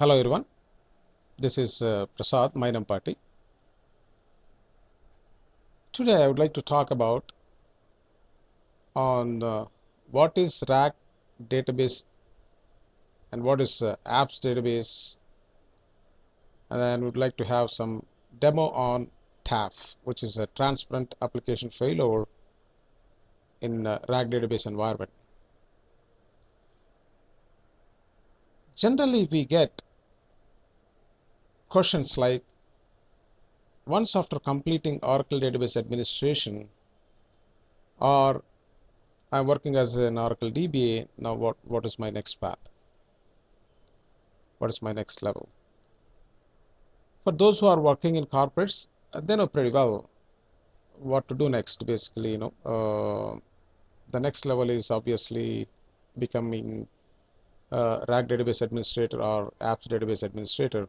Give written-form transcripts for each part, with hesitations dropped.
Hello everyone, this is Prasad Mainampati. Today I would like to talk about on what is Rac database and what is apps database, and then would like to have some demo on Taf, which is a transparent application failover in Rac database environment. Generally we get questions like, once after completing Oracle database administration, or I'm working as an Oracle DBA, now what is my next path? What is my next level? For those who are working in corporates, they know pretty well what to do next. Basically, the next level is obviously becoming Rac database administrator or apps database administrator.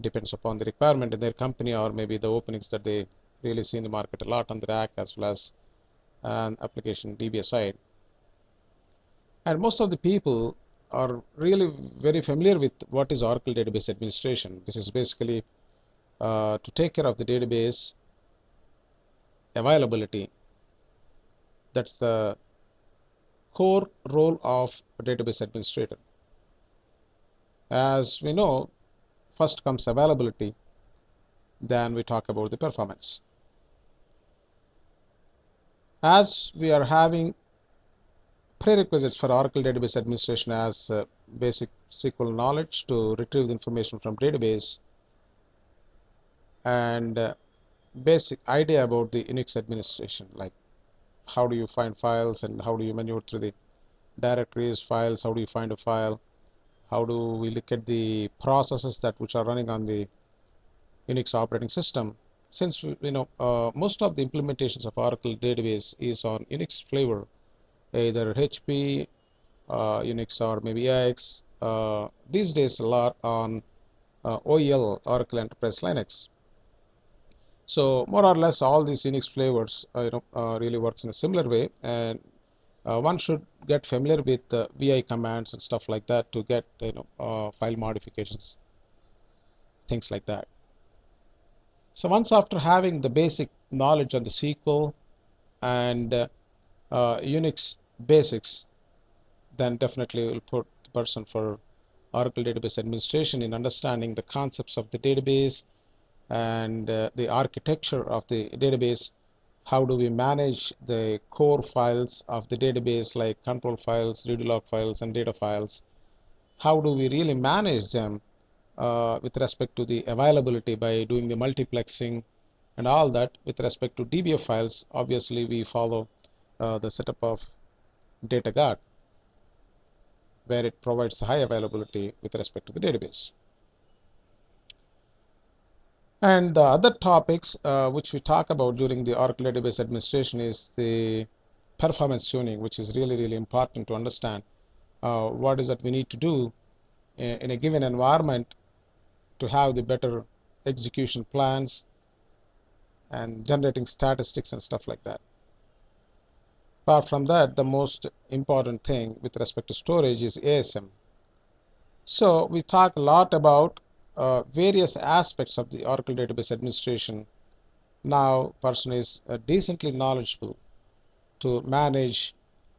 Depends upon the requirement in their company or maybe the openings that they really see in the market a lot on the Rac as well as an application DBA side. And most of the people are really very familiar with what is Oracle database administration. This is basically to take care of the database availability. That's the core role of a database administrator. As we know, first comes availability, then we talk about the performance. As we are having prerequisites for Oracle database administration as basic SQL knowledge to retrieve the information from database, and basic idea about the Unix administration, like how do you find files and how do you maneuver through the directories, files, how do you find a file, how do we look at the processes that which are running on the Unix operating system. Since most of the implementations of Oracle database is on Unix flavor, either HP, Unix, or maybe AX. These days a lot on OEL, Oracle Enterprise Linux. So more or less all these Unix flavors really works in a similar way, and one should get familiar with VI commands and stuff like that to get file modifications, things like that. So once after having the basic knowledge on the SQL and Unix basics, then definitely we'll put the person for Oracle database administration in understanding the concepts of the database and the architecture of the database. How do we manage the core files of the database, like control files, redo log files, and data files? How do we really manage them with respect to the availability by doing the multiplexing and all that? With respect to DBA files, obviously we follow the setup of data guard, where it provides the high availability with respect to the database. And the other topics which we talk about during the Oracle database administration is the performance tuning, which is really important to understand what is that we need to do in a given environment to have the better execution plans and generating statistics and stuff like that. Apart from that, the most important thing with respect to storage is ASM. So we talk a lot about various aspects of the Oracle database administration. Now person is decently knowledgeable to manage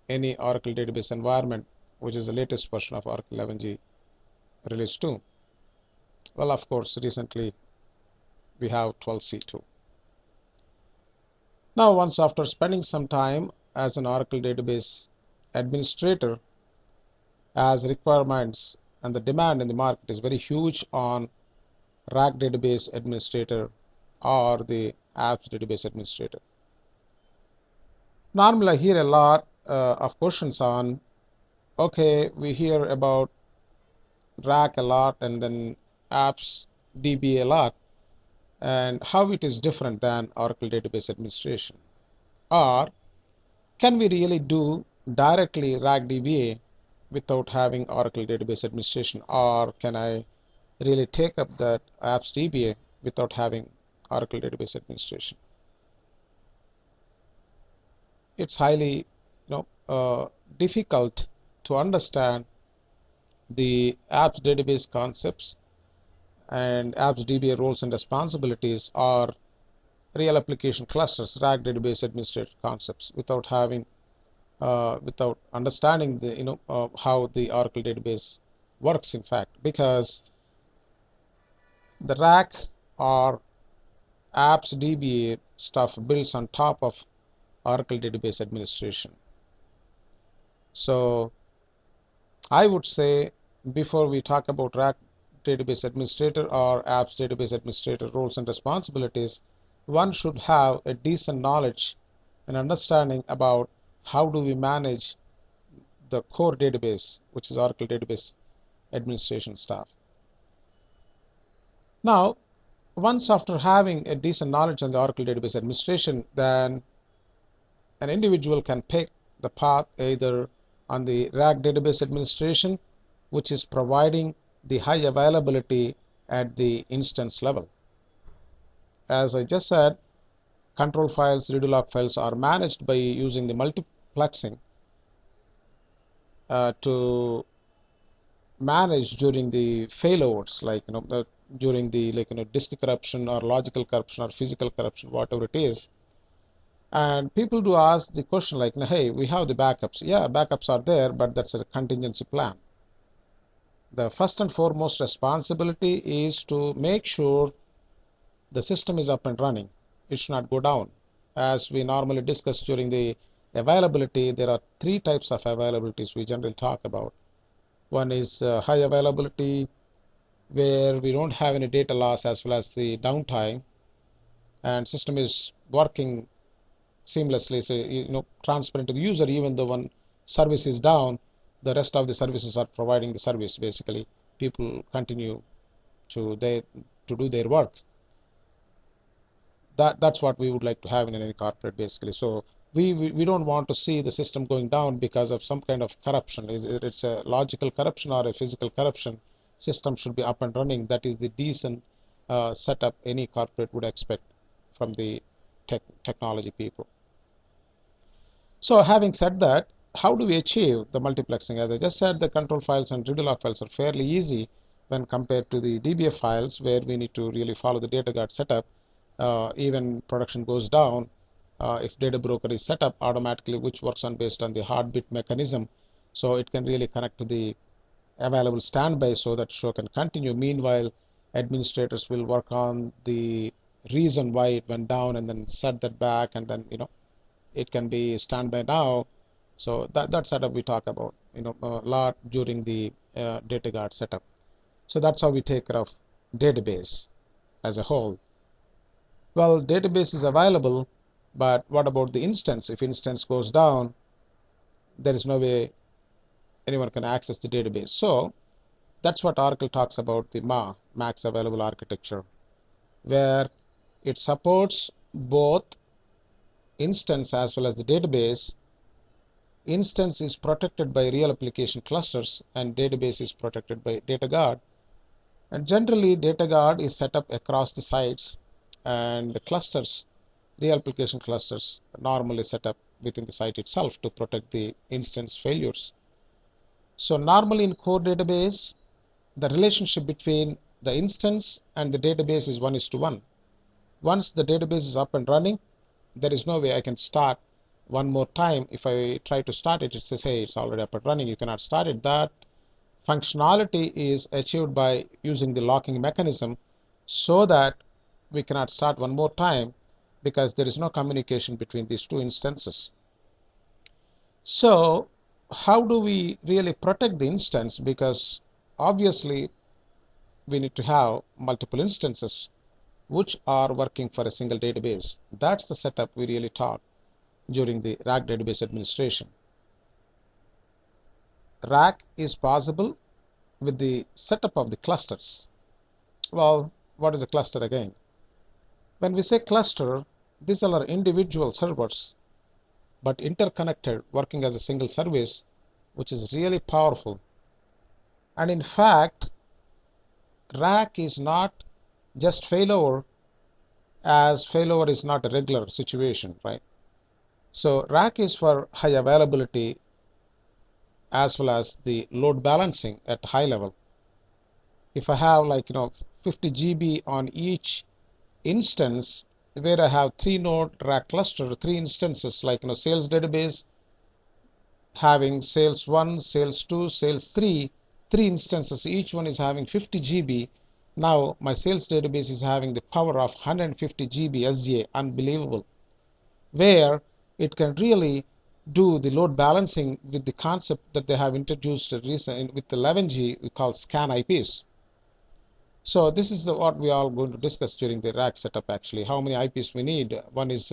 any Oracle database environment, which is the latest version of Oracle 11G release 2. Well, of course, recently we have 12c2. Now once after spending some time as an Oracle database administrator, as requirements and the demand in the market is very huge on Rac database administrator or the apps database administrator. Normally I hear a lot of questions on, okay, we hear about Rac a lot and then apps DBA a lot, and how it is different than Oracle database administration, or can we really do directly Rac DBA without having Oracle database administration, or can I really take up that apps DBA without having Oracle database administration? It's highly difficult to understand the apps database concepts and apps DBA roles and responsibilities are real application clusters, Rac database administrator concepts, without having without understanding the how the Oracle database works, in fact, because the Rac or apps DBA stuff builds on top of Oracle database administration. So I would say, before we talk about Rac database administrator or apps database administrator roles and responsibilities, one should have a decent knowledge and understanding about how do we manage the core database, which is Oracle database administration stuff. Now, once after having a decent knowledge on the Oracle database administration, then an individual can pick the path either on the Rac database administration, which is providing the high availability at the instance level. As I just said, control files, redo log files are managed by using the multiplexing to manage during the failovers, like during the disk corruption or logical corruption or physical corruption, whatever it is. And people do ask the question like, hey, we have the backups. Yeah, backups are there, but that's a contingency plan. The first and foremost responsibility is to make sure the system is up and running. It should not go down. As we normally discuss during the availability, there are three types of availabilities we generally talk about. One is high availability, where we don't have any data loss as well as the downtime, and system is working seamlessly, so transparent to the user. Even though one service is down, the rest of the services are providing the service. Basically, people continue to do their work. That's what we would like to have in any corporate, basically. So we don't want to see the system going down because of some kind of corruption. It's a logical corruption or a physical corruption. System should be up and running. That is the decent setup any corporate would expect from the technology people. So having said that, how do we achieve the multiplexing? As I just said, the control files and redo log files are fairly easy when compared to the DBA files, where we need to really follow the data guard setup. Even production goes down, if data broker is set up automatically, which works on based on the heartbeat mechanism, so it can really connect to the available standby so that show can continue. Meanwhile, administrators will work on the reason why it went down and then set that back, and then it can be standby now. So that setup we talk about a lot during the data guard setup. So that's how we take care of database as a whole. Well, database is available, but what about the instance? If instance goes down, there is no way anyone can access the database. So that's what Oracle talks about, the max available architecture, where it supports both instance as well as the database. Instance is protected by real application clusters and database is protected by data guard. And generally, data guard is set up across the sites, and the clusters, real application clusters, normally set up within the site itself to protect the instance failures. So normally in core database, the relationship between the instance and the database is 1:1. Once the database is up and running, there is no way I can start one more time. If I try to start it, it says, hey, it's already up and running, you cannot start it. That functionality is achieved by using the locking mechanism, so that we cannot start one more time, because there is no communication between these two instances. So how do we really protect the instance? Because obviously we need to have multiple instances which are working for a single database. That's the setup we really taught during the Rac database administration. Rac is possible with the setup of the clusters. Well, what is a cluster again? When we say cluster, these are individual servers but interconnected, working as a single service, which is really powerful. And in fact, Rac is not just failover, as failover is not a regular situation, right? So Rac is for high availability, as well as the load balancing at high level. If I have 50 GB on each instance, where I have 3-node rack cluster, 3 instances like sales database having sales 1, sales 2, sales 3, 3 instances, each one is having 50 GB. Now my sales database is having the power of 150 GB SGA, unbelievable, where it can really do the load balancing with the concept that they have introduced recently with the 11G we call scan IPs. So this is what we are going to discuss during the rack setup actually. How many IPs we need? One is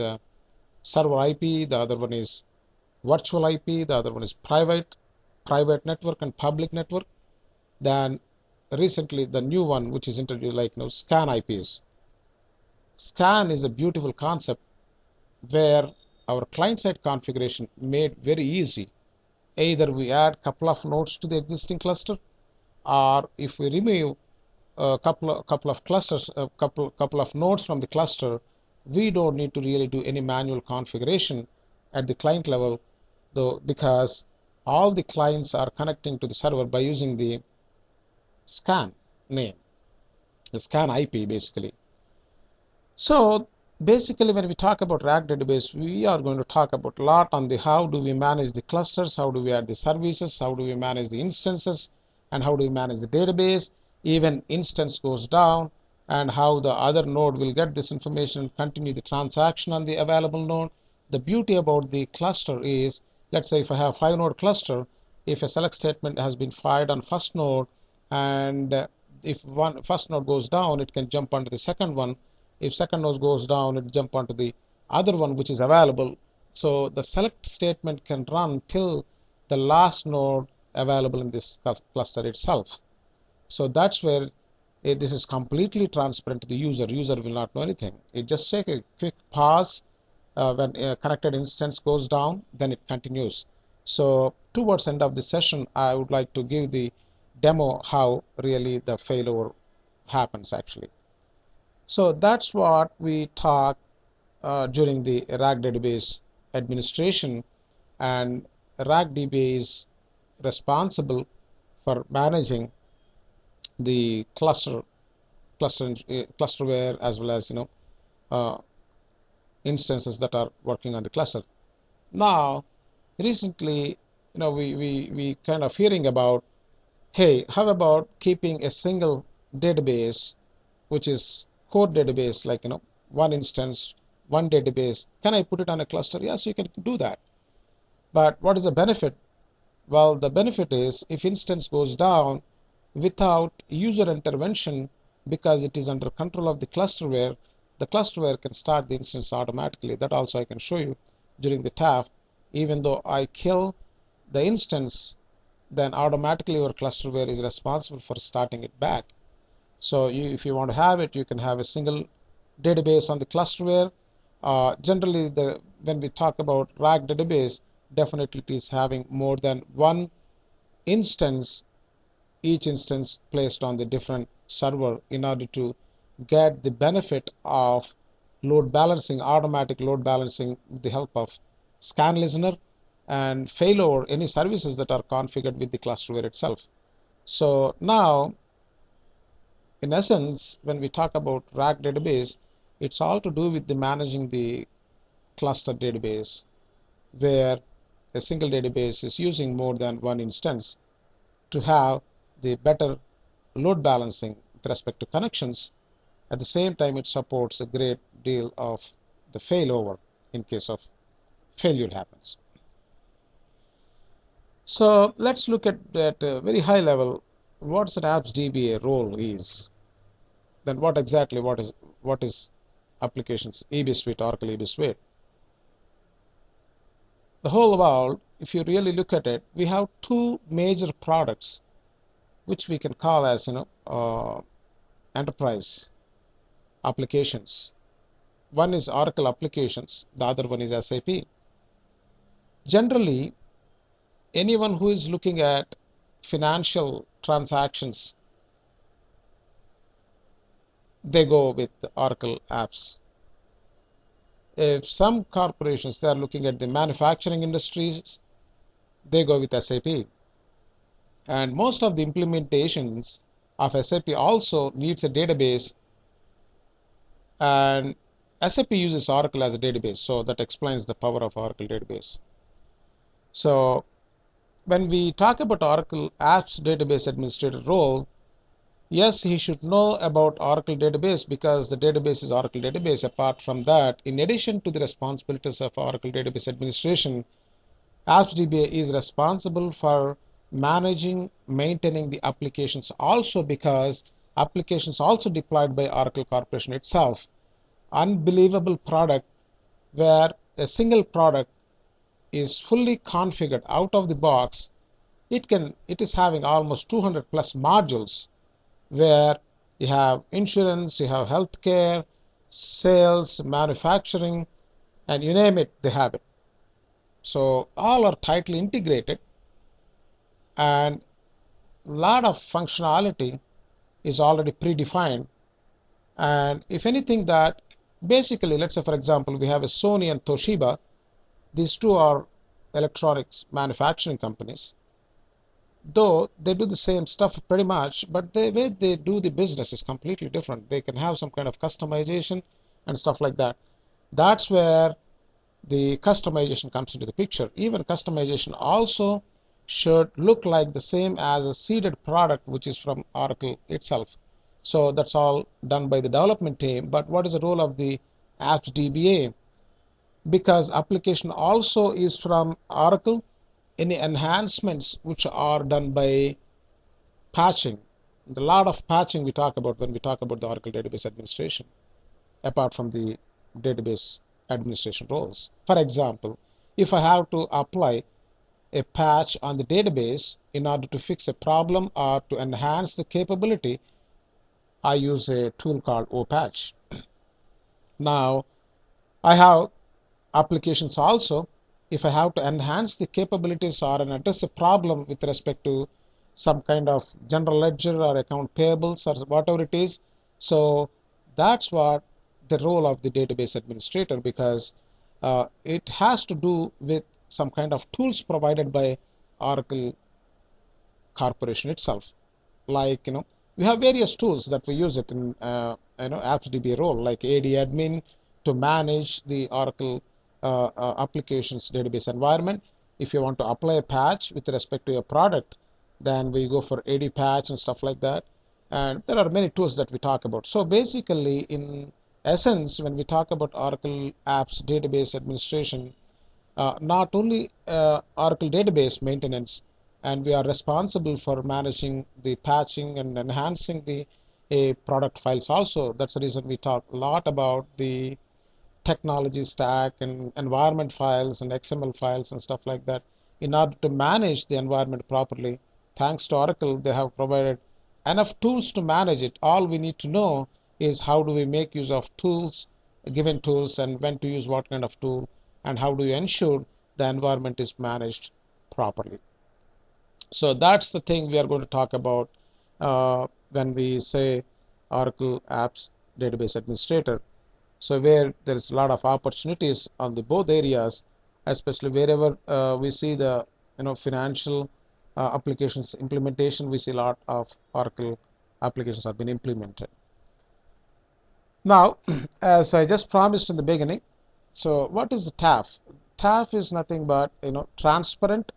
server IP, the other one is virtual IP, the other one is private network and public network. Then recently the new one which is introduced scan IPs. Scan is a beautiful concept where our client-side configuration made very easy. Either we add couple of nodes to the existing cluster, or if we remove a couple of clusters, a couple of nodes from the cluster, we don't need to really do any manual configuration at the client level, though, because all the clients are connecting to the server by using the scan name, the scan IP basically. So basically when we talk about Rac database, we are going to talk about a lot on the how do we manage the clusters, how do we add the services, how do we manage the instances, and how do we manage the database. Even instance goes down, and how the other node will get this information and continue the transaction on the available node. The beauty about the cluster is, let's say if I have 5-node cluster, if a select statement has been fired on first node, and if first node goes down, it can jump onto the second one. If second node goes down, it jump onto the other one which is available. So the select statement can run till the last node available in this cluster itself. So that's where this is completely transparent to the user. User will not know anything. It just take a quick pause when a connected instance goes down, then it continues. So towards end of the session, I would like to give the demo how really the failover happens actually. So that's what we talk during the Rac database administration, and Rac Dba is responsible for managing the clusterware as well as instances that are working on the cluster. Now recently we kind of hearing about, hey, how about keeping a single database which is core database, like one instance, one database. Can I put it on a cluster? Yes, you can do that. But what is the benefit? Well, the benefit is if instance goes down without user intervention, because it is under control of the clusterware, the clusterware can start the instance automatically. That also I can show you during the Taf. Even though I kill the instance, then automatically your clusterware is responsible for starting it back. So if you want to have it, you can have a single database on the clusterware. Generally, when we talk about Rac database, definitely it is having more than one instance, each instance placed on the different server, in order to get the benefit of load balancing, automatic load balancing with the help of scan listener, and failover any services that are configured with the clusterware itself. So now, in essence, when we talk about Rac database, it's all to do with the managing the cluster database, where a single database is using more than one instance to have the better load balancing with respect to connections. At the same time, it supports a great deal of the failover in case of failure happens. So let's look at a very high level what's an Rac Dba role is. Then what is applications EB Suite, Oracle EB Suite. The whole world, if you really look at it, we have two major products which we can call as enterprise applications. One is Oracle applications, the other one is SAP. Generally, anyone who is looking at financial transactions, they go with Oracle apps. If some corporations, they are looking at the manufacturing industries, they go with SAP. And most of the implementations of SAP also needs a database, and SAP uses Oracle as a database, so that explains the power of Oracle database. So when we talk about Oracle Apps Database Administrator role, yes, he should know about Oracle database because the database is Oracle database. Apart from that, in addition to the responsibilities of Oracle database administration, Apps Dba is responsible for managing, maintaining the applications also, because applications also deployed by Oracle Corporation itself. Unbelievable product where a single product is fully configured out of the box. It is having almost 200 plus modules, where you have insurance, you have healthcare, sales, manufacturing, and you name it, they have it. So all are tightly integrated, and a lot of functionality is already predefined. And if anything, that basically, let's say for example, we have a Sony and Toshiba. These two are electronics manufacturing companies, though they do the same stuff pretty much, but the way they do the business is completely different. They can have some kind of customization and stuff like that. That's where the customization comes into the picture. Even customization also should look like the same as a seeded product which is from Oracle itself. So that's all done by the development team. But what is the role of the Apps DBA? Because application also is from Oracle, any enhancements which are done by patching. The lot of patching we talk about when we talk about the Oracle database administration, apart from the database administration roles. For example, if I have to apply a patch on the database in order to fix a problem or to enhance the capability, I use a tool called OPatch. Now, I have applications also. If I have to enhance the capabilities or address a problem with respect to some kind of general ledger or account payables or whatever it is, so that's what the role of the database administrator, because it has to do with some kind of tools provided by Oracle Corporation itself. Like, we have various tools that we use it in Apps DB role, like AD admin to manage the Oracle applications database environment. If you want to apply a patch with respect to your product, then we go for AD patch and stuff like that. And there are many tools that we talk about. So basically, in essence, when we talk about Oracle Apps Database Administration, not only Oracle database maintenance, and we are responsible for managing the patching and enhancing the product files also. That's the reason we talk a lot about the technology stack and environment files and XML files and stuff like that. In order to manage the environment properly, thanks to Oracle, they have provided enough tools to manage it. All we need to know is how do we make use of tools, given tools, and when to use what kind of tool, and how do you ensure the environment is managed properly. So that's the thing we are going to talk about when we say Oracle Apps Database Administrator. So where there is a lot of opportunities on the both areas, especially wherever we see the financial applications implementation, we see a lot of Oracle applications have been implemented. Now, as I just promised in the beginning, so what is the TAF? TAF is nothing but transparent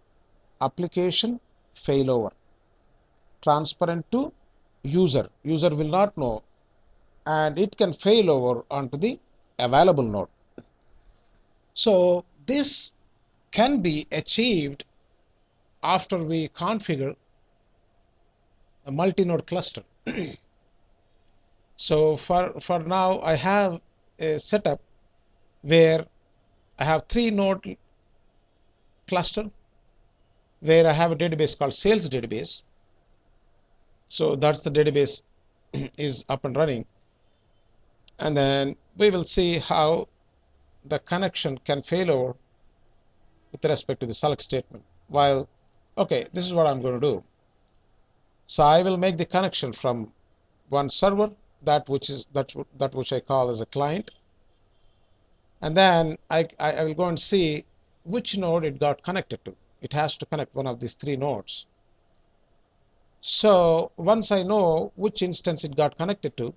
application failover. Transparent to user. User will not know, and it can fail over onto the available node. So this can be achieved after we configure a multi-node cluster. So for now, I have a setup where I have 3-node cluster, where I have a database called sales database. So that's the database is up and running. And then we will see how the connection can fail over with respect to the select statement. While, okay, this is what I'm going to do. So I will make the connection from one server, that which I call as a client, and then I will go and see which node it got connected to. It has to connect one of these 3 nodes. So once I know which instance it got connected to,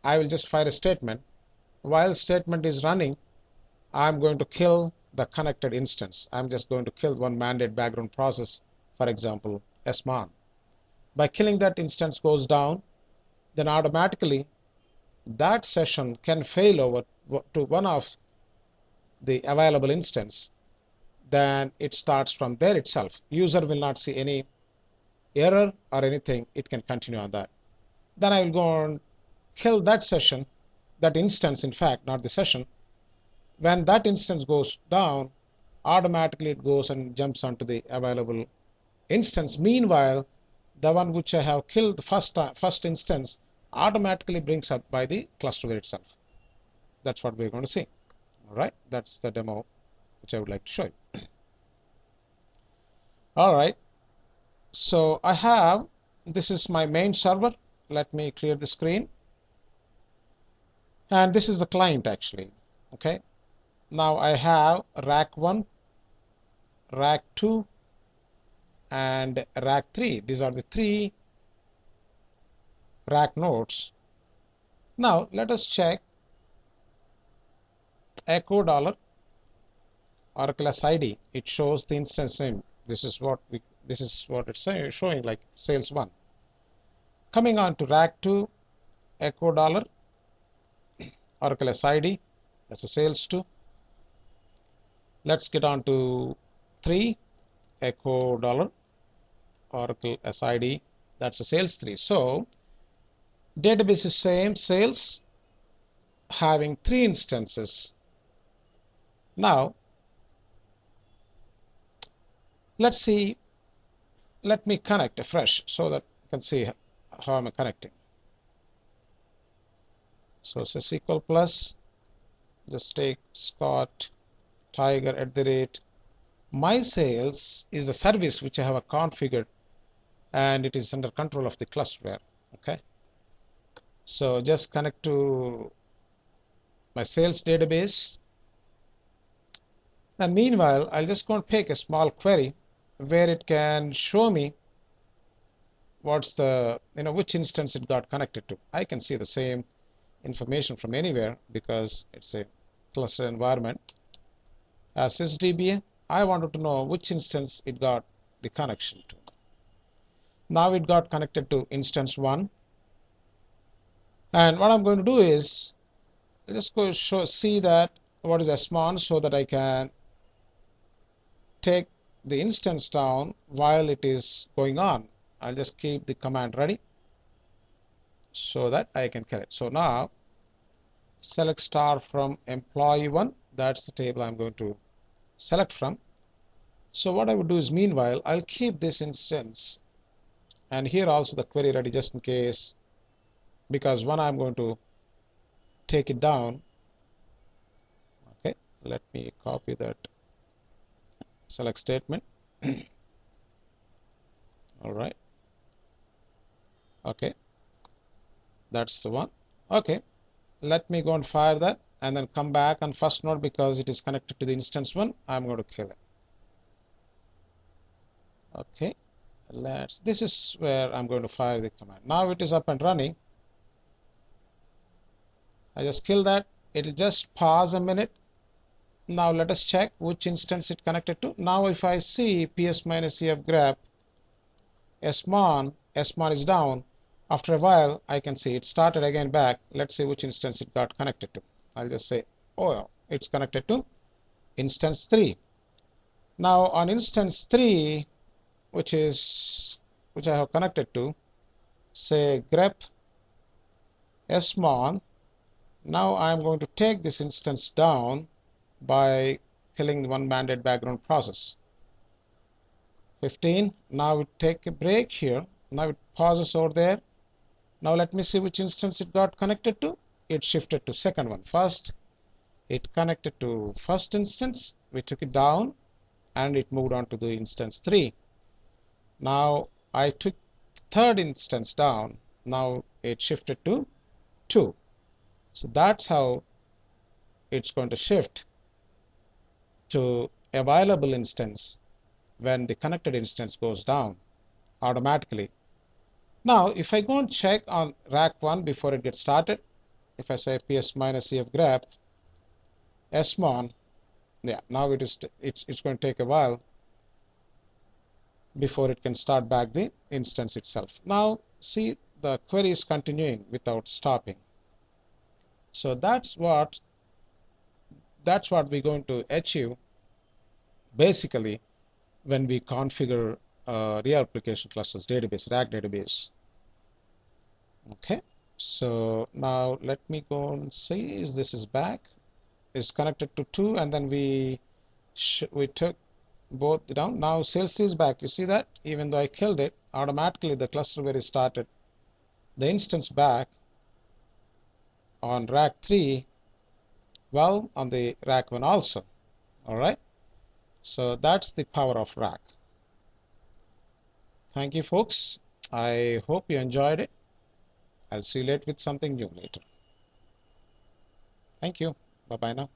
I will just fire a statement. While statement is running, I'm going to kill the connected instance. I'm just going to kill one mandate background process, for example, smon. By killing that, instance goes down, then automatically that session can fail over to one of the available instance. Then it starts from there itself. User will not see any error or anything. It can continue on that. Then I will go and kill that session, that instance, in fact, not the session. When that instance goes down, automatically it goes and jumps onto the available instance. Meanwhile, the one which I have killed the first instance automatically brings up by the cluster itself. That's what we're going to see. All right, that's the demo which I would like to show you. All right, so I have, this is my main server. Let me clear the screen. And this is the client actually. Okay, now I have Rac 1, Rac 2, and Rac 3. These are the three Rac nodes. Now let us check echo dollar Oracle SID. It shows the instance name. This is what it's showing, like sales 1. Coming on to Rac 2, echo dollar Oracle SID. That's a sales 2. Let's get on to 3, echo dollar Oracle SID. That's a sales 3. So database is same, sales, having 3 instances. Now let's see, let me connect afresh so that you can see how I'm connecting. So sysql plus, just take Scott Tiger @ my sales is the service which I have configured, and it is under control of the clusterware. Okay, so just connect to my sales database, and meanwhile I'll just go and pick a small query where it can show me what's the, which instance it got connected to. I can see the same information from anywhere because it's a cluster environment. As sysdba, I wanted to know which instance it got the connection to. Now it got connected to instance 1, and what I'm going to do is just go see that what is smon, so that I can take the instance down while it is going on. I'll just keep the command ready so that I can kill it. So now select star from employee 1. That's the table I'm going to select from. So what I would do is, meanwhile, I'll keep this instance and here also the query ready, just in case, because when I'm going to take it down. Okay, let me copy that select statement. All right, okay, that's the one. Okay, let me go and fire that and then come back on first node because it is connected to the instance 1. I'm going to kill it. Okay, this is where I'm going to fire the command. Now it is up and running. I just kill that. It'll just pause a minute. Now let us check which instance it connected to. Now if I see ps-ef grep smon is down. After a while I can see it started again back. Let's see which instance it got connected to. I'll just say, oh, it's connected to instance 3. Now on instance 3, which I have connected to, say grep smon. Now I'm going to take this instance down by killing one mandate background process. 15. Now we take a break here. Now it pauses over there. Now let me see which instance it got connected to. It shifted to second one. First it connected to first instance, we took it down, and it moved on to the instance 3. Now I took third instance down. Now it shifted to 2. So that's how it's going to shift to available instance when the connected instance goes down automatically. Now, if I go and check on rack 1 before it gets started, if I say ps minus ef grep smon, yeah, now it's going to take a while before it can start back the instance itself. Now, see, the query is continuing without stopping. So that's what we're going to achieve basically when we configure real application clusters database, Rac database. Okay, so now let me go and see is this is back, is connected to 2, and then we took both down. Now sales is back. You see that even though I killed it, automatically the cluster where it started, the instance back on rack 3, well, on the rack 1 also. All right, so that's the power of Rac. Thank you, folks. I hope you enjoyed it. I'll see you later with something new later. Thank you. Bye bye now.